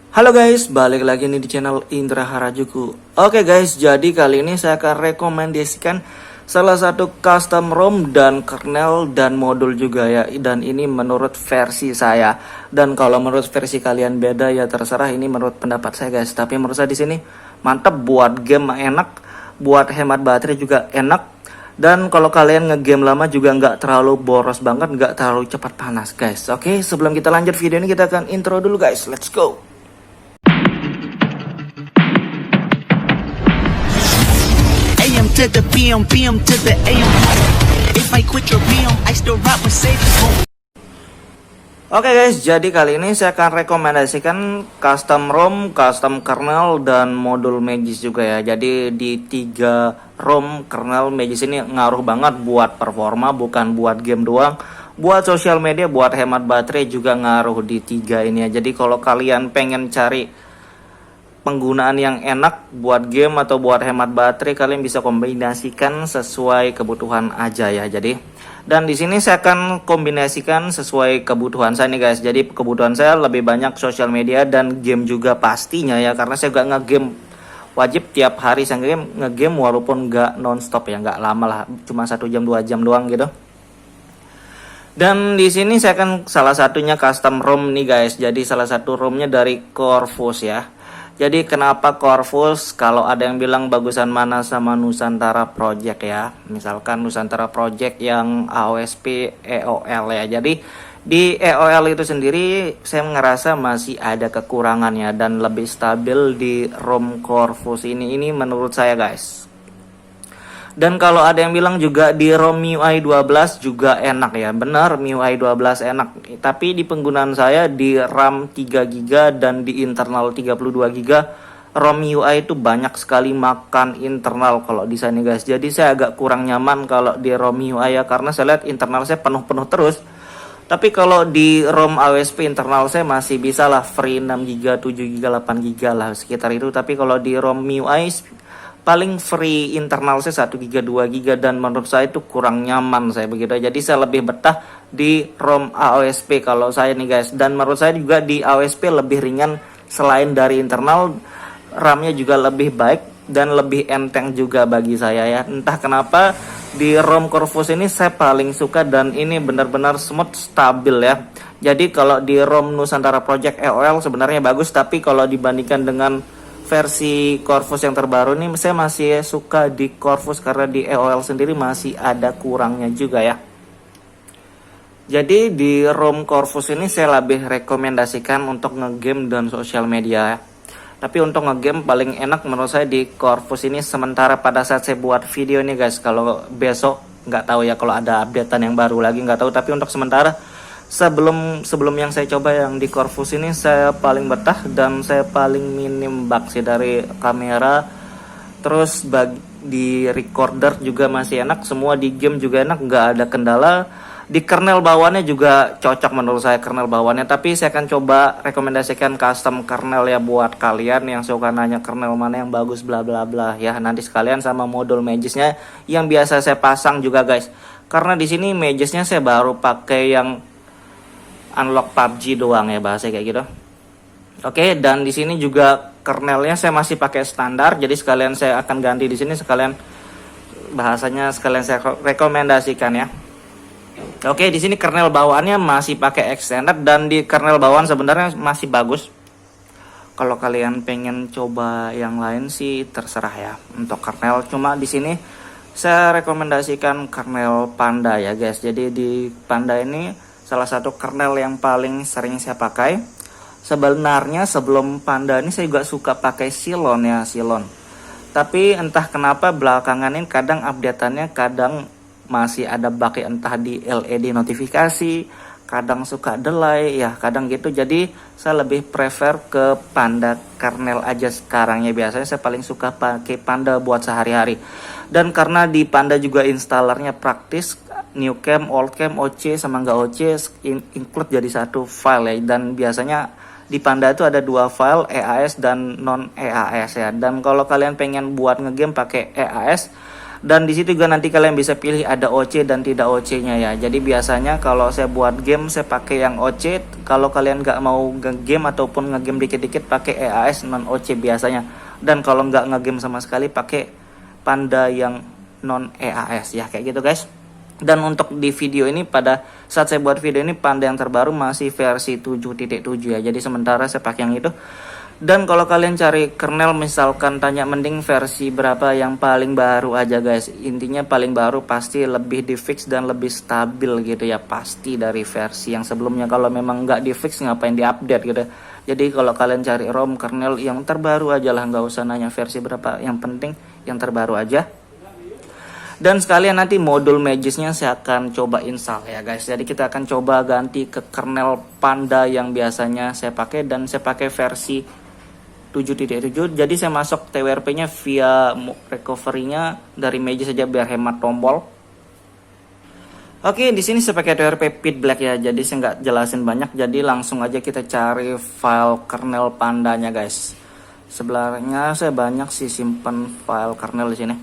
Halo guys, balik lagi nih di channel Indra Harajuku. Oke guys, jadi kali ini saya akan rekomendasikan salah satu custom ROM dan kernel dan modul juga ya. Dan ini menurut versi saya. Dan kalau menurut versi kalian beda ya terserah, ini menurut pendapat saya guys. Tapi menurut saya di sini mantap, buat game enak, buat hemat baterai juga enak. Dan kalau kalian ngegame lama juga nggak terlalu boros banget, nggak terlalu cepat panas guys. Oke, sebelum kita lanjut video ini kita akan intro dulu guys. Let's go. AM to the PM, PM to the AM. If I quit your PM, I still rock Mercedes. Oke guys, jadi kali ini saya akan rekomendasikan custom ROM, custom kernel, dan modul Magis juga ya. Jadi di 3 ROM, kernel, Magis ini ngaruh banget buat performa, bukan buat game doang. Buat sosial media, buat hemat baterai juga ngaruh di 3 ini ya. Jadi kalau kalian pengen cari penggunaan yang enak buat game atau buat hemat baterai, kalian bisa kombinasikan sesuai kebutuhan aja ya. Jadi dan di sini saya akan kombinasikan sesuai kebutuhan saya nih guys. Jadi kebutuhan saya lebih banyak sosial media dan game juga pastinya ya, karena saya gak ngegame wajib tiap hari. Saya ngegame walaupun gak nonstop ya, gak lama lah, cuma 1 jam 2 jam doang gitu. Dan di sini saya akan salah satunya custom ROM nih guys. Jadi salah satu ROM-nya dari Corvus ya. Jadi kenapa Corvus? Kalau ada yang bilang bagusan mana sama Nusantara Project ya. Misalkan Nusantara Project yang AOSP EOL ya. Jadi di EOL itu sendiri saya ngerasa masih ada kekurangannya dan lebih stabil di ROM Corvus ini menurut saya guys. Dan kalau ada yang bilang juga di ROM MIUI 12 juga enak ya. Benar, MIUI 12 enak. Tapi di penggunaan saya di RAM 3GB dan di internal 32GB, ROM MIUI itu banyak sekali makan internal kalau di sini guys. Jadi saya agak kurang nyaman kalau di ROM MIUI ya, karena saya lihat internal saya penuh-penuh terus. Tapi kalau di ROM AOSP internal saya masih bisa lah, free 6GB, 7GB, 8GB lah sekitar itu. Tapi kalau di ROM MIUI paling free internal saya 1GB 2GB, dan menurut saya itu kurang nyaman saya begitu. Jadi saya lebih betah di ROM AOSP kalau saya nih guys. Dan menurut saya juga di AOSP lebih ringan, selain dari internal, RAM-nya juga lebih baik dan lebih enteng juga bagi saya ya. Entah kenapa di ROM Corvus ini saya paling suka, dan ini benar-benar smooth, stabil ya. Jadi kalau di ROM Nusantara Project EOL sebenarnya bagus, tapi kalau dibandingkan dengan versi Corvus yang terbaru nih, saya masih suka di Corvus karena di EOL sendiri masih ada kurangnya juga ya. Jadi di ROM Corvus ini saya lebih rekomendasikan untuk ngegame dan sosial media ya. Tapi untuk ngegame paling enak menurut saya di Corvus ini sementara pada saat saya buat video nih guys. Kalau besok nggak tahu ya, kalau ada updatean yang baru lagi nggak tahu. Tapi untuk sementara sebelum yang saya coba yang di Corvus ini, saya paling betah dan saya paling minim bug sih dari kamera. Terus di recorder juga masih enak, semua di game juga enak, nggak ada kendala. Di kernel bawaannya juga cocok menurut saya kernel bawaannya. Tapi saya akan coba rekomendasikan custom kernel ya buat kalian yang suka nanya kernel mana yang bagus bla bla bla ya. Nanti sekalian sama modul Magisnya yang biasa saya pasang juga guys. Karena di sini Magisnya saya baru pakai yang unlock PUBG doang ya, bahasa kayak gitu. Oke, dan di sini juga kernelnya saya masih pakai standar. Jadi sekalian saya akan ganti di sini, sekalian bahasanya sekalian saya rekomendasikan ya. Oke, di sini kernel bawaannya masih pakai extended, dan di kernel bawaan sebenarnya masih bagus. Kalau kalian pengen coba yang lain sih terserah ya untuk kernel. Cuma di sini saya rekomendasikan kernel Panda ya guys. Jadi di Panda ini salah satu kernel yang paling sering saya pakai. Sebenarnya sebelum Panda ini saya juga suka pakai Cylon ya, Cylon. Tapi entah kenapa belakangan ini kadang updateannya kadang masih ada bug ya, entah di LED notifikasi, kadang suka delay ya, kadang gitu. Jadi saya lebih prefer ke Panda kernel aja sekarang ya. Biasanya saya paling suka pakai Panda buat sehari-hari. Dan karena di Panda juga installernya praktis, new cam, old cam, OC sama nggak OC include jadi satu file ya. Dan biasanya di Panda itu ada 2 file, EAS dan non EAS ya. Dan kalau kalian pengen buat ngegame pakai EAS, Dan di situ juga nanti kalian bisa pilih ada OC dan tidak OC-nya ya. Jadi biasanya kalau saya buat game saya pakai yang OC. Kalau kalian nggak mau nge-game ataupun nge-game dikit-dikit pakai EAS non OC biasanya. Dan kalau nggak nge-game sama sekali pakai Panda yang non EAS ya, kayak gitu guys. Dan untuk di video ini, pada saat saya buat video ini, Panda yang terbaru masih versi 7.7 ya. Jadi sementara saya pakai yang itu. Dan kalau kalian cari kernel, misalkan tanya mending versi berapa yang paling baru aja guys. Intinya paling baru pasti lebih di fix dan lebih stabil gitu ya. Pasti dari versi yang sebelumnya. Kalau memang nggak di fix ngapain di update gitu. Jadi kalau kalian cari ROM kernel yang terbaru aja lah. Nggak usah nanya versi berapa. Yang penting yang terbaru aja. Dan sekalian nanti modul Magisnya saya akan coba install ya guys. Jadi kita akan coba ganti ke kernel Panda yang biasanya saya pakai. Dan saya pakai versi 7.7. Jadi saya masuk TWRP-nya via recovery-nya dari Magis saja biar hemat tombol. Oke, di sini saya pakai TWRP Pit Black ya. Jadi saya nggak jelasin banyak. Jadi langsung aja kita cari file kernel Pandanya guys. Sebenarnya saya banyak sih simpan file kernel di sini.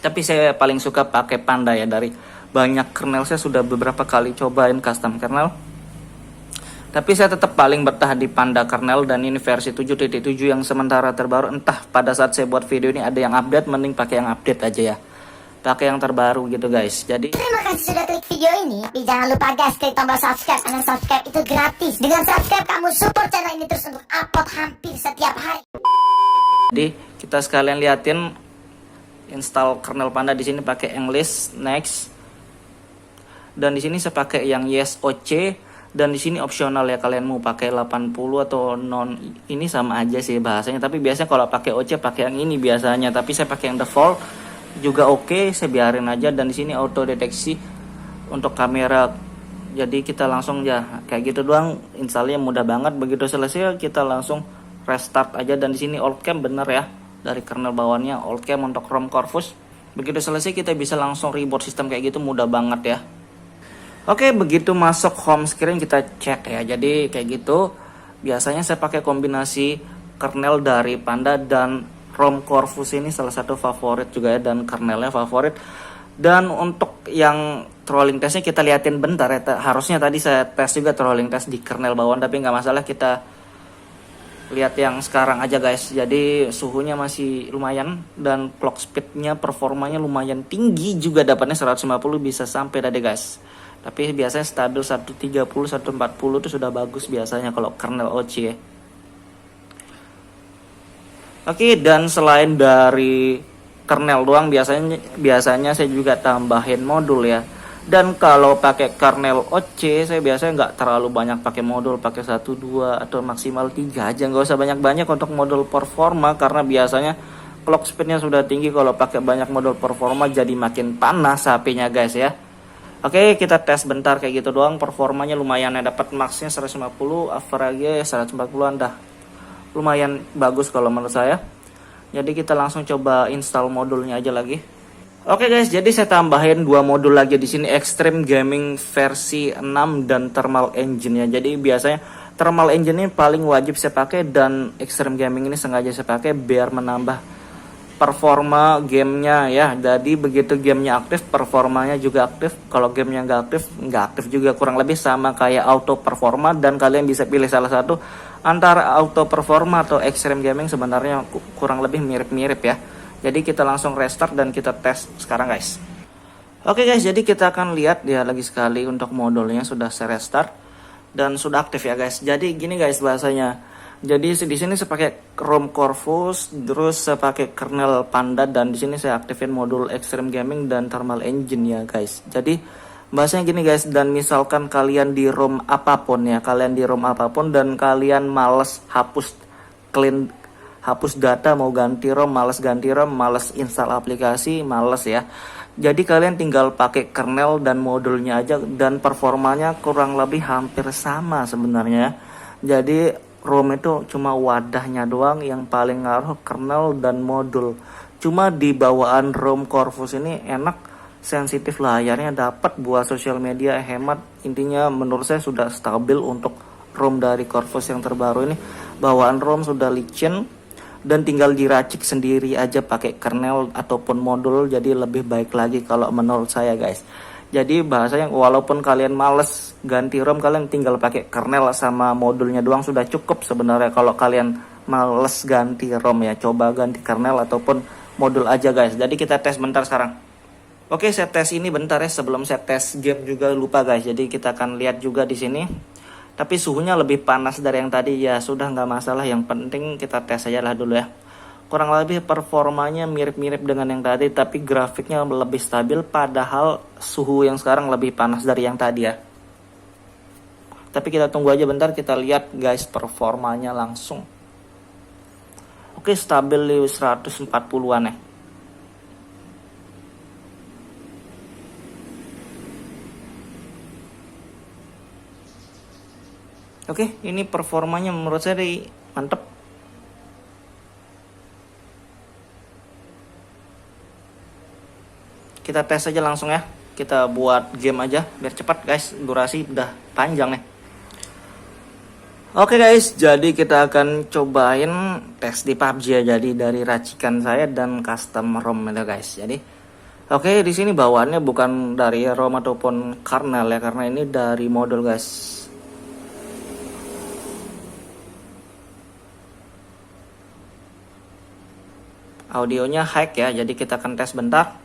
Tapi saya paling suka pakai Panda ya. Dari banyak kernel saya sudah beberapa kali cobain custom kernel. Tapi saya tetap paling bertahan di Panda kernel. Dan ini versi 7.7 yang sementara terbaru. Entah pada saat saya buat video ini ada yang update, mending pakai yang update aja ya. Pakai yang terbaru gitu guys. Jadi terima kasih sudah klik video ini. Tapi jangan lupa guys, klik tombol subscribe. Karena subscribe itu gratis. Dengan subscribe kamu support channel ini terus untuk upload hampir setiap hari. Jadi kita sekalian liatin install kernel Panda di sini pakai English next. Dan di sini saya pakai yang yes OC. Dan di sini opsional ya, kalian mau pakai 80 atau non, ini sama aja sih bahasanya. Tapi biasanya kalau pakai OC pakai yang ini biasanya. Tapi saya pakai yang default juga oke, saya biarin aja. Dan di sini auto deteksi untuk kamera. Jadi kita langsung ya kayak gitu doang, installnya mudah banget. Begitu selesai kita langsung restart aja. Dan di sini old cam bener ya, dari kernel bawaannya old cam untuk ROM Corvus. Begitu selesai kita bisa langsung reboot sistem kayak gitu, mudah banget ya. Oke, begitu masuk home screen kita cek ya. Jadi kayak gitu. Biasanya saya pakai kombinasi kernel dari Panda dan ROM Corvus, ini salah satu favorit juga ya, dan kernelnya favorit. Dan untuk yang trolling testnya kita liatin bentar ya. Harusnya tadi saya tes juga trolling test di kernel bawaan, tapi nggak masalah, kita lihat yang sekarang aja guys. Jadi suhunya masih lumayan dan clock speednya, performanya lumayan tinggi juga, dapatnya 150 bisa sampai tadi guys. Tapi biasanya stabil 130, 140 itu sudah bagus biasanya kalau kernel OC ya. Oke, dan selain dari kernel doang, biasanya saya juga tambahin modul ya. Dan kalau pakai kernel OC saya biasanya nggak terlalu banyak pakai modul, pakai 1, 2 atau maksimal 3 aja, nggak usah banyak-banyak untuk modul performa, karena biasanya clock speednya sudah tinggi. Kalau pakai banyak modul performa jadi makin panas HP-nya guys ya. Oke, kita tes bentar kayak gitu doang. Performanya lumayan ya, dapat maxnya 150, average 140-an dah. Lumayan bagus kalau menurut saya. Jadi kita langsung coba install modulnya aja lagi. Oke guys, jadi saya tambahin 2 modul lagi di sini, Extreme Gaming versi 6 dan Thermal Engine ya. Jadi biasanya Thermal Engine ini paling wajib saya pakai, dan Extreme Gaming ini sengaja saya pakai biar menambah performa gamenya ya. Jadi begitu gamenya aktif, performanya juga aktif. Kalau gamenya nggak aktif juga, kurang lebih sama kayak auto performa. Dan kalian bisa pilih salah satu antara auto performa atau Extreme Gaming, sebenarnya kurang lebih mirip-mirip ya. Jadi kita langsung restart dan kita tes sekarang guys. Oke guys, jadi kita akan lihat ya lagi sekali untuk modulnya sudah saya restart dan sudah aktif ya guys. Jadi gini guys bahasanya. Jadi di sini saya pakai ROM Corvus, terus saya pakai kernel Panda, dan di sini saya aktifin modul Extreme Gaming dan Thermal Engine ya guys. Jadi bahasanya gini guys, dan misalkan kalian di ROM apapun ya, dan kalian males hapus data, mau ganti ROM, males install aplikasi, males ya. Jadi kalian tinggal pakai kernel dan modulnya aja, dan performanya kurang lebih hampir sama sebenarnya. Jadi ROM itu cuma wadahnya doang, yang paling ngaruh kernel dan modul. Cuma di bawaan ROM Corvus ini enak, sensitif, layarnya dapat, buat sosial media hemat. Intinya menurut saya sudah stabil untuk ROM dari Corvus yang terbaru ini. Bawaan ROM sudah licin, dan tinggal diracik sendiri aja pakai kernel ataupun modul, jadi lebih baik lagi kalau menurut saya guys. Jadi bahasanya walaupun kalian males ganti ROM, kalian tinggal pakai kernel sama modulnya doang sudah cukup sebenarnya. Kalau kalian males ganti ROM ya, coba ganti kernel ataupun modul aja guys. Jadi kita tes bentar sekarang. Oke, saya tes ini bentar ya, sebelum saya tes game juga lupa guys. Jadi kita akan lihat juga di sini. Tapi suhunya lebih panas dari yang tadi ya, sudah nggak masalah. Yang penting kita tes aja lah dulu ya. Kurang lebih performanya mirip-mirip dengan yang tadi, tapi grafiknya lebih stabil. Padahal suhu yang sekarang lebih panas dari yang tadi ya. Tapi kita tunggu aja bentar, kita lihat guys performanya langsung. Oke, stabil di 140-an ya. Oke, ini performanya menurut saya mantep. Kita tes aja langsung ya. Kita buat game aja biar cepat guys. Durasi udah panjang nih. Oke guys, jadi kita akan cobain tes di PUBG ya. Jadi dari racikan saya dan custom ROM ya guys. Jadi oke, di sini bawaannya bukan dari ROM ataupun kernel ya, karena ini dari modul guys. Audionya high ya, jadi kita akan tes bentar.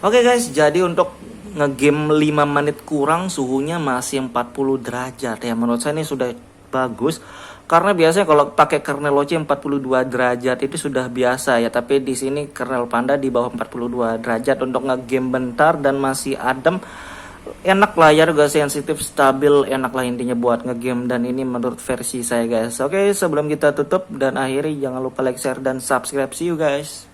Oke guys, jadi untuk ngegame 5 menit kurang suhunya masih 40 derajat ya. Menurut saya ini sudah bagus. Karena biasanya kalau pakai kernel OC 42 derajat itu sudah biasa ya. Tapi di sini kernel Panda di bawah 42 derajat untuk ngegame bentar dan masih adem. Enak layar gak sensitif, stabil, enak lah intinya buat ngegame. Dan ini menurut versi saya guys. Oke, sebelum kita tutup dan akhiri, jangan lupa like, share, dan subscribe. See you guys.